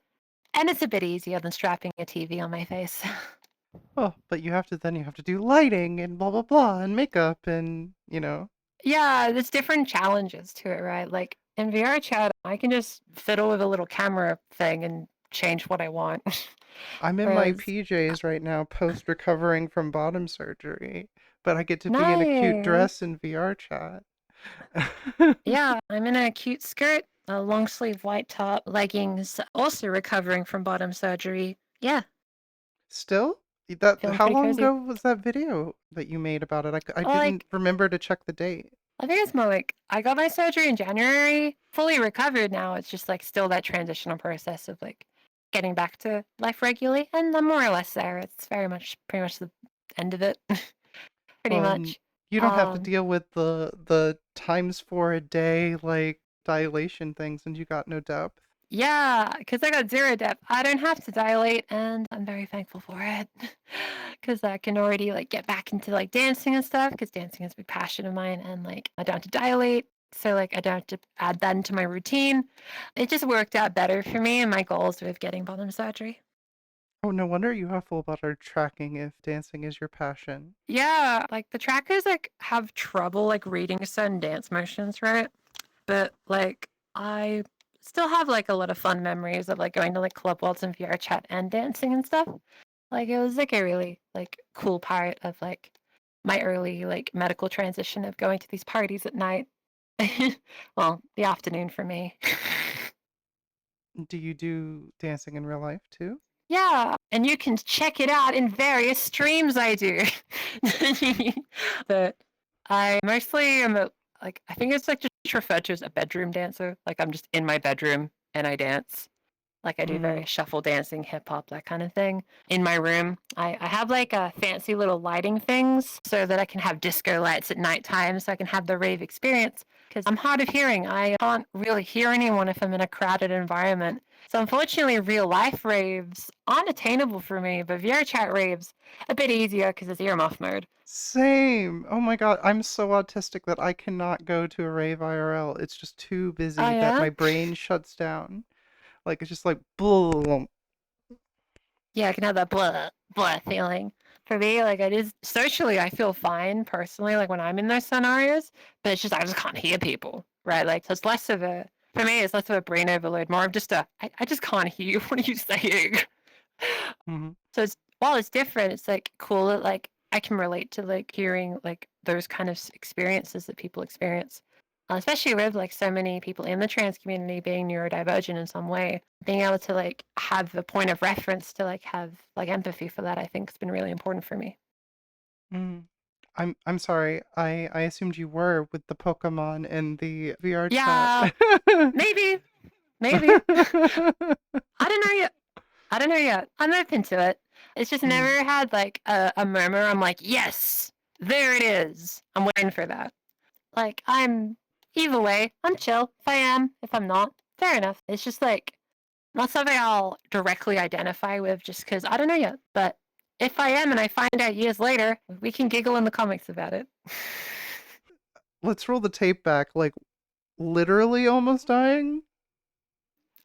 And it's a bit easier than strapping a TV on my face. Oh, but you have to do lighting and blah blah blah and makeup and Yeah, there's different challenges to it, right? Like in VR chat, I can just fiddle with a little camera thing and change what I want. I'm in my Whereas, PJs right now, post recovering from bottom surgery, but I get to be in a cute nice. dress in VR chat. Yeah, I'm in a cute skirt, a long sleeve white top, leggings, also recovering from bottom surgery. Yeah, Still? feeling How pretty long cozy. ago was that video that you made about it? I didn't Like, remember to check the date. I think it's more like I got my surgery in January, fully recovered now. It's just like still that transitional process of like getting back to life regularly, and I'm more or less there. It's very much pretty much the end of it, pretty Well, and much. you don't have to Um, deal with the times 4 a day like dilation things, and you got no depth. Yeah, because I got zero depth. I don't have to dilate, and I'm very thankful for it. Because I can already like get back into like dancing and stuff. Because dancing is a big passion of mine, and like I don't have to dilate, so like I don't have to add that into my routine. It just worked out better for me and my goals with getting bottom surgery. Oh, no wonder you have full buttered tracking if dancing is your passion. Yeah, like the trackers like have trouble like reading certain dance motions, right? But like I still have like a lot of fun memories of like going to like club worlds and VR chat and dancing and stuff. Like it was like a really like cool part of like my early like medical transition of going to these parties at night. Well, the afternoon for me. Do you do dancing in real life too? Yeah, and you can check it out in various streams I do. But I mostly am like I think it's like just referred to as a bedroom dancer. Like I'm just in my bedroom and I dance. Like I do Mm, various shuffle dancing, hip hop, that kind of thing. In my room, I have like a fancy little lighting things so that I can have disco lights at nighttime so I can have the rave experience. Because I'm hard of hearing. I can't really hear anyone if I'm in a crowded environment. So unfortunately, real life raves aren't attainable for me, but VR chat raves a bit easier because it's earmuff mode. same. Oh my God, I'm so autistic that I cannot go to a rave IRL. It's just too Oh busy that yeah? my brain shuts down. Like it's just like boom. Yeah, I can have that blah blah feeling. For me, like I just socially, I feel fine personally, like when I'm in those scenarios, but it's just I just can't hear people, right? Like so it's less of a for me, it's less of a brain overload, more of just I just can't hear you. What are you saying? Hmm. So it's while it's different, it's like cool that like I can relate to like hearing like those kind of experiences that people experience. Especially with like so many people in the trans community being neurodivergent in some way, being able to like have a point of reference to like have like empathy for that, I think has been really important for me. Mm. I'm sorry. I assumed you were with the Pokemon and the VR chat. Yeah, maybe, maybe. I don't know yet. I don't know yet. I'm open to it. It's just Mm. never had like a murmur. I'm like, yes, there it is. I'm waiting for that. Like, I'm either way, I'm chill. If I am, if I'm not, fair enough. It's just like not something I'll directly identify with just because I don't know yet. But if I am and I find out years later, we can giggle in the comics about it. Let's roll the tape back. Like literally almost dying.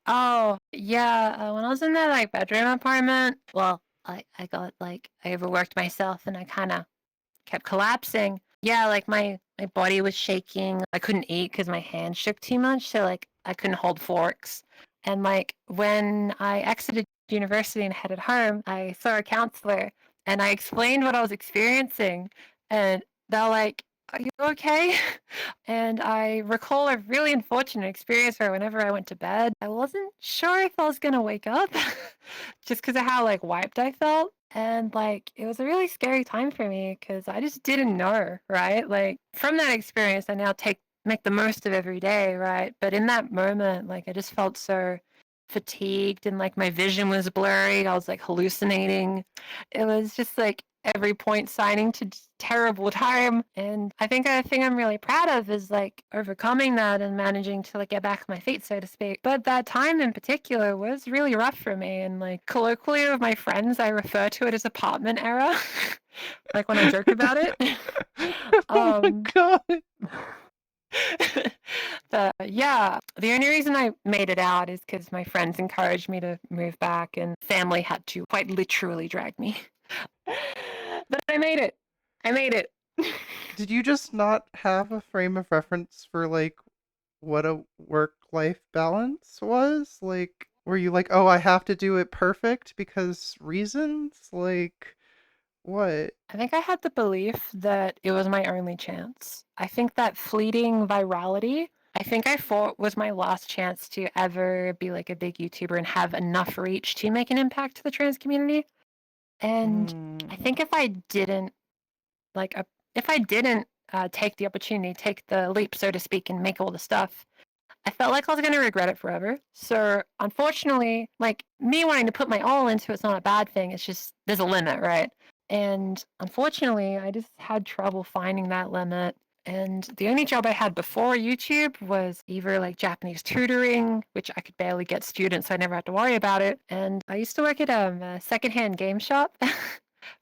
Oh, yeah. When I was in that like bedroom apartment, well, I got like I overworked myself and I kind of kept collapsing. Yeah, like my body was shaking. I couldn't eat because my hands shook too much, so like I couldn't hold forks. And like when I exited university and headed home, I saw a counselor and I explained what I was experiencing, and they're like, are you okay? And I recall a really unfortunate experience where whenever I went to bed, I wasn't sure if I was going to wake up just because of how like wiped I felt. And like it was a really scary time for me because I just didn't know, right? Like from that experience, I now make the most of every day, right? But in that moment, like I just felt so fatigued and like my vision was blurry. I was like hallucinating. It was just like every point signing to terrible time. And I think a thing I'm really proud of is like overcoming that and managing to like get back on my feet, so to speak. But that time in particular was really rough for me. And like colloquially with my friends, I refer to it as apartment era. Like when I joke about it. Oh my god. But yeah, the only reason I made it out is because my friends encouraged me to move back and family had to quite literally drag me. But I made it. I made it. Did you just not have a frame of reference for like what a work-life balance was? Like, were you like, oh, I have to do it perfect because reasons? Like, what? I think I had the belief that it was my only chance. I think that fleeting virality, I think I thought was my last chance to ever be like a big YouTuber and have enough reach to make an impact to the trans community. And I think if I didn't like if I didn't take the opportunity, take the leap, so to speak, and make all the stuff, I felt like I was going to regret it forever. So unfortunately, like me wanting to put my all into it's not a bad thing. It's just there's a limit, right? And unfortunately, I just had trouble finding that limit. And the only job I had before YouTube was either like Japanese tutoring, which I could barely get students, so I never had to worry about it. And I used to work at a secondhand game shop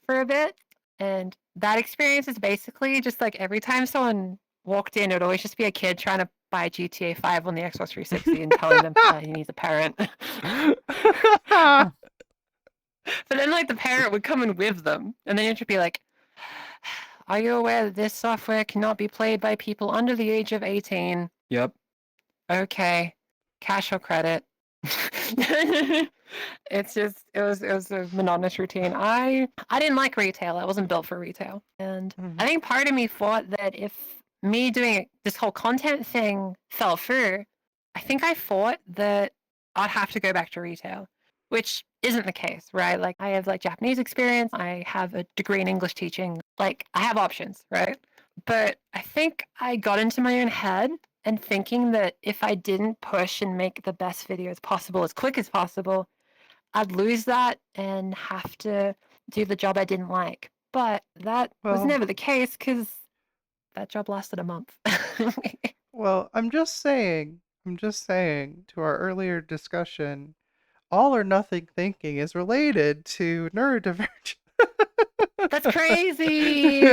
for a bit. And that experience is basically just like every time someone walked in, it would always just be a kid trying to buy GTA 5 on the Xbox 360 and telling them he needs a parent. But then like the parent would come in with them, and then you'd just be like, are you aware that this software cannot be played by people under the age of 18? Yep. Okay. Cash or credit? It's just it was a monotonous routine. I didn't like retail. I wasn't built for retail. And I think part of me thought that if me doing this whole content thing fell through, I think I thought that I'd have to go back to retail, which isn't the case, right? Like I have like Japanese experience, I have a degree in English teaching, like I have options, right? But I think I got into my own head and thinking that if I didn't push and make the best videos possible as quick as possible, I'd lose that and have to do the job I didn't like. But that was never the case because that job lasted a month. Well, I'm just saying to our earlier discussion, all or nothing thinking is related to neurodivergence. That's crazy.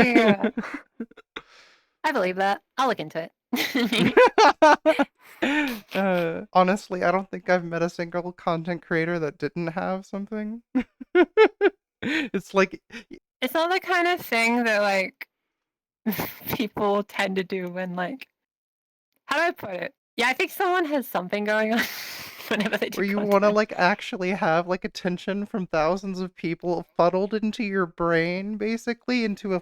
I believe that. I'll look into it. Honestly, I don't think I've met a single content creator that didn't have something. It's like it's not the kind of thing that like people tend to do when like how do I put it? Yeah, I think someone has something going on whenever they do where you content. want to like actually have like attention from thousands of people funneled into your brain, basically into a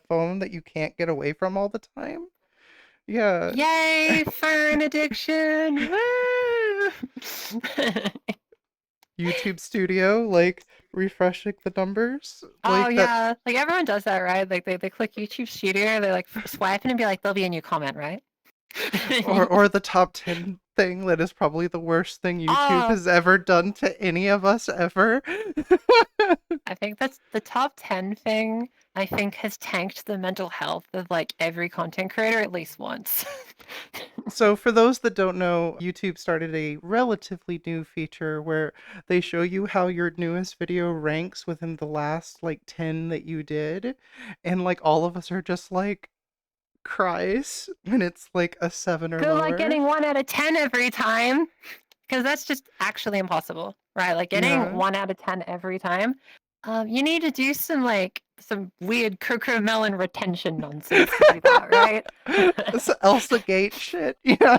phone that you can't get away from all the time. Yeah. Yay, phone addiction! Woo! YouTube Studio, like refreshing the numbers. Oh Like yeah, like everyone does that, right? Like they click YouTube Studio, they like swipe in and be like, there'll be a new comment, right? or the top 10 thing that is probably the worst thing YouTube has ever done to any of us ever. I think that's the top 10 thing. I think has tanked the mental health of like every content creator at least once. So for those that don't know, YouTube started a relatively new feature where they show you how your newest video ranks within the last like 10 that you did. And like all of us are just like cries when it's like a 7 or Good lower. like getting 1 out of 10 every time. Because that's just actually impossible, right? Like getting 1 out of 10 every time. You need to do some weird Cocomelon retention nonsense to do that, right? It's Elsa Gate shit. Yeah.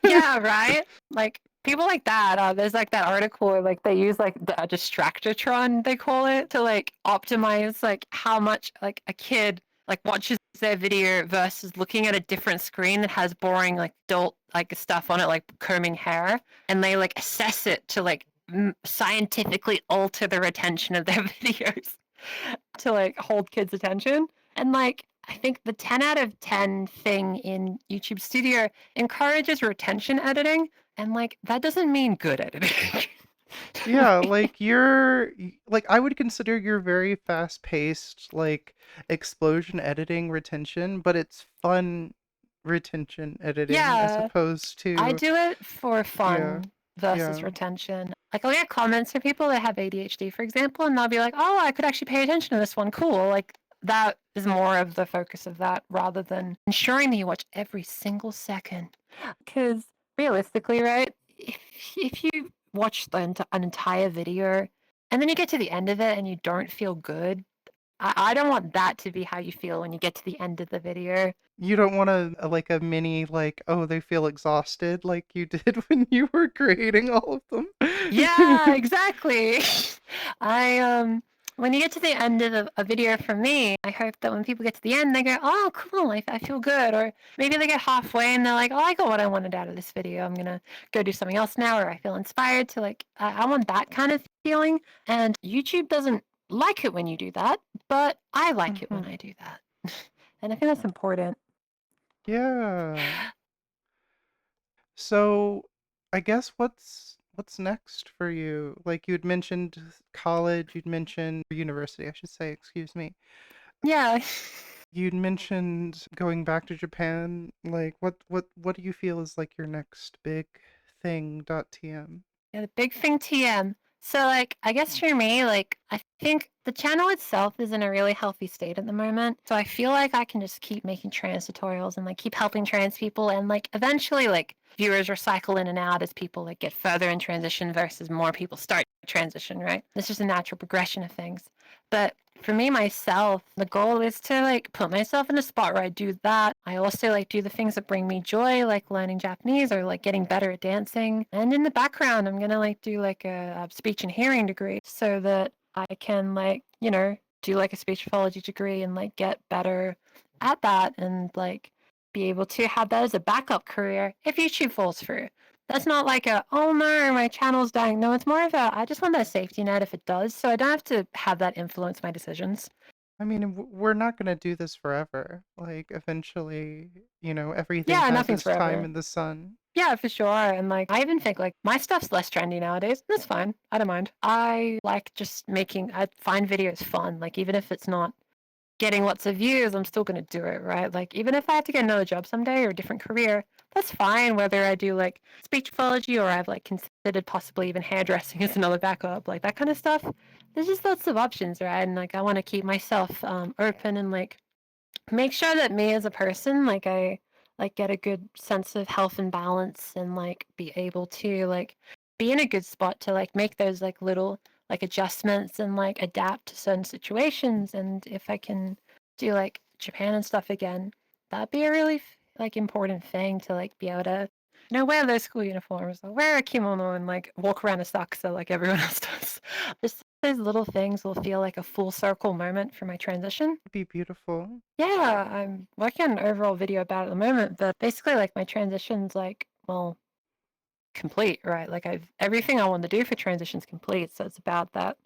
Yeah, right? Like people like that, there's like that article where like they use like the distractotron they call it to like optimize like how much like a kid like watches their video versus looking at a different screen that has boring like adult like stuff on it, like combing hair, and they like assess it to like scientifically alter the retention of their videos to like hold kids' attention. And like I think the 10 out of 10 thing in YouTube Studio encourages retention editing, and like that doesn't mean good editing. Yeah, like like I would consider you're very fast-paced, like explosion editing retention, but it's fun retention editing as Yeah, opposed I to do it for yeah, fun versus yeah. retention. Like I'll get comments from people that have ADHD, for example, and they'll be like, "Oh, I could actually pay attention to this one. Cool." Like that is more of the focus of that rather than ensuring that you watch every single second. Because realistically, right, if you watch an entire video and then you get to the end of it and you don't feel good, I don't want that to be how you feel when you get to the end of the video. You don't want like a mini like, oh, they feel exhausted like you did when you were creating all of them. Yeah, exactly. I when you get to the end of a video from me, I hope that when people get to the end, they go, "Oh, cool, I feel good." Or maybe they get halfway and they're like, "Oh, I got what I wanted out of this video. I'm gonna go do something else now," or I feel inspired to like. I want that kind of feeling, and YouTube doesn't like it when you do that, but I like it when Mhm. I do that, and I think that's important. Yeah. So, I guess what's next for you? Like you'd mentioned college, you'd mentioned university, I should say, excuse me. Yeah. You'd mentioned going back to Japan. Like what do you feel is like your next big thing, .tm? Yeah, the big thing TM. So like I guess for me, like I think the channel itself is in a really healthy state at the moment. So I feel like I can just keep making trans tutorials and like keep helping trans people, and like eventually like viewers recycle in and out as people like get further in transition versus more people start transition, right? It's just a natural progression of things. But for me myself, the goal is to like put myself in a spot where I do that. I also like do the things that bring me joy, like learning Japanese or like getting better at dancing. And in the background, I'm gonna like do like a speech and hearing degree so that I can like, you know, do like a speech pathology degree and like get better at that and like be able to have that as a backup career if YouTube falls through. That's not like a, oh no, my channel's dying. No, it's more of a, I just want that safety net if it does, so I don't have to have that influence my decisions. I mean, we're not gonna do this forever. Like eventually, everything Yeah, has nothing's its time forever. in the sun. Yeah, for sure. And like, I even think like my stuff's less trendy nowadays. That's fine. I don't mind. I like just I find videos fun. Like, even if it's not getting lots of views, I'm still going to do it, right? Like, even if I have to get another job someday or a different career, that's fine. Whether I do like speech pathology or I've like considered possibly even hairdressing as another backup, like that kind of stuff. There's just lots of options, right? And like, I want to keep myself open and like make sure that me as a person, like I like get a good sense of health and balance and like be able to like be in a good spot to like make those like little like adjustments and like adapt to certain situations. And if I can do like Japan and stuff again, that'd be a really like important thing to like be able to wear those school uniforms or wear a kimono and like walk around a saksa like everyone else does. Just those little things will feel like a full circle moment for my transition. It'd be beautiful. Yeah, I'm working on an overall video about it at the moment, but basically like my transition's like, well, complete, right? Like I've everything I want to do for transition's complete. So it's about that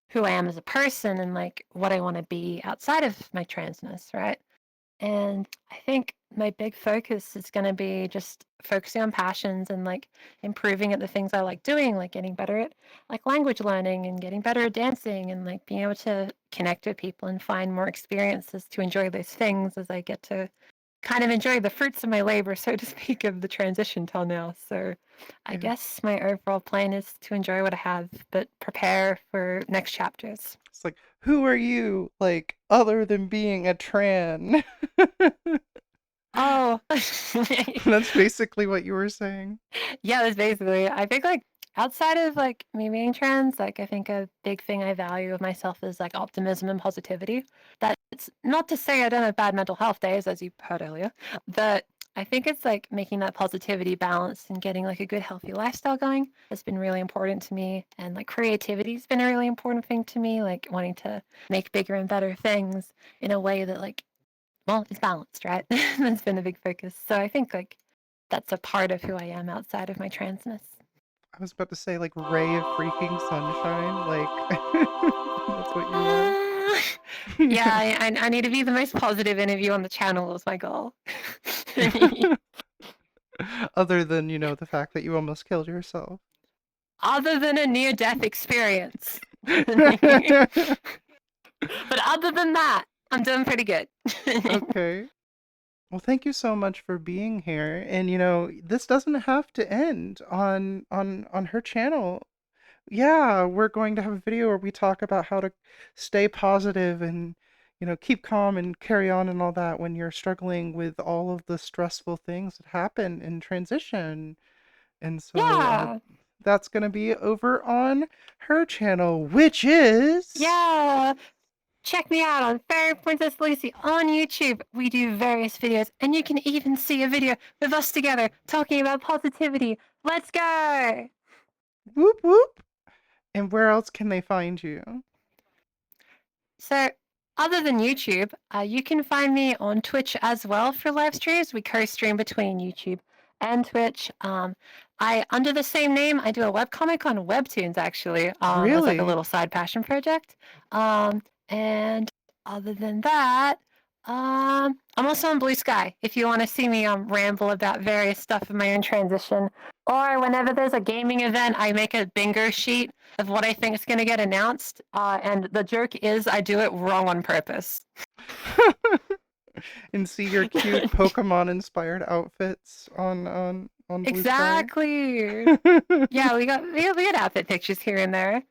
who I am as a person and like what I want to be outside of my transness, right? And I think my big focus is going to be just focusing on passions and like improving at the things I like doing, like getting better at like language learning and getting better at dancing and like being able to connect with people and find more experiences to enjoy those things as I get to kind of enjoy the fruits of my labor, so to speak, of the transition till now. So I Yeah. guess my overall plan is to enjoy what I have, but prepare for next chapters. It's like, who are you, like, other than being a tran? Oh, That's basically what you were saying. yeah, that's basically. I think like outside of like me being trans, like I think a big thing I value of myself is like optimism and positivity. That's not to say I don't have bad mental health days, as you heard earlier, but I think it's like making that positivity balance and getting like a good healthy lifestyle going has been really important to me. And like creativity's been a really important thing to me, like wanting to make bigger and better things in a way that like well, it's balanced, right? That's been a big focus. So I think like that's a part of who I am outside of my transness. I was about to say, like, ray of freaking sunshine. Like, that's what you are. Yeah, Yeah. I need to be the most positive interview on the channel is my goal. Other than, the fact that you almost killed yourself. Other than a near-death experience. But other than that, I'm doing pretty good. Okay. Well, thank you so much for being here. And this doesn't have to end on her channel. Yeah, we're going to have a video where we talk about how to stay positive and keep calm and carry on and all that when you're struggling with all of the stressful things that happen in transition. And so Yeah. that's going to be over on her channel, which is Yeah. Check me out on Fairy Princess Lucy on YouTube. We do various videos, and you can even see a video with us together talking about positivity. Let's go! Whoop whoop. And where else can they find you? So, other than YouTube, you can find me on Twitch as well for live streams. We co-stream between YouTube and Twitch. Under the same name, I do a webcomic on Webtoons, actually, as like a Really? little side passion project. And other than that, I'm also on Blue Sky. If you want to see me ramble about various stuff in my own transition, or whenever there's a gaming event, I make a bingo sheet of what I think is going to get announced. And the joke is I do it wrong on purpose. And see your cute Pokemon inspired outfits on Blue Exactly. Sky. Yeah, we got outfit pictures here and there.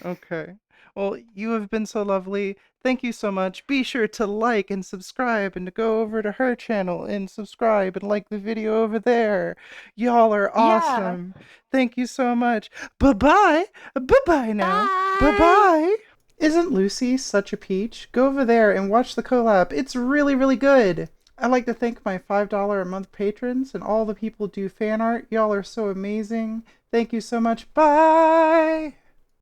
Okay. Well, you have been so lovely. Thank you so much. Be sure to like and subscribe and to go over to her channel and subscribe and like the video over there. Y'all are awesome. Thank you so much. Bye-bye. Bye-bye now. Bye. Bye-bye. Isn't Lucy such a peach? Go over there and watch the collab. It's really, really good. I'd like to thank my $5 a month patrons and all the people who do fan art. Y'all are so amazing. Thank you so much. Bye.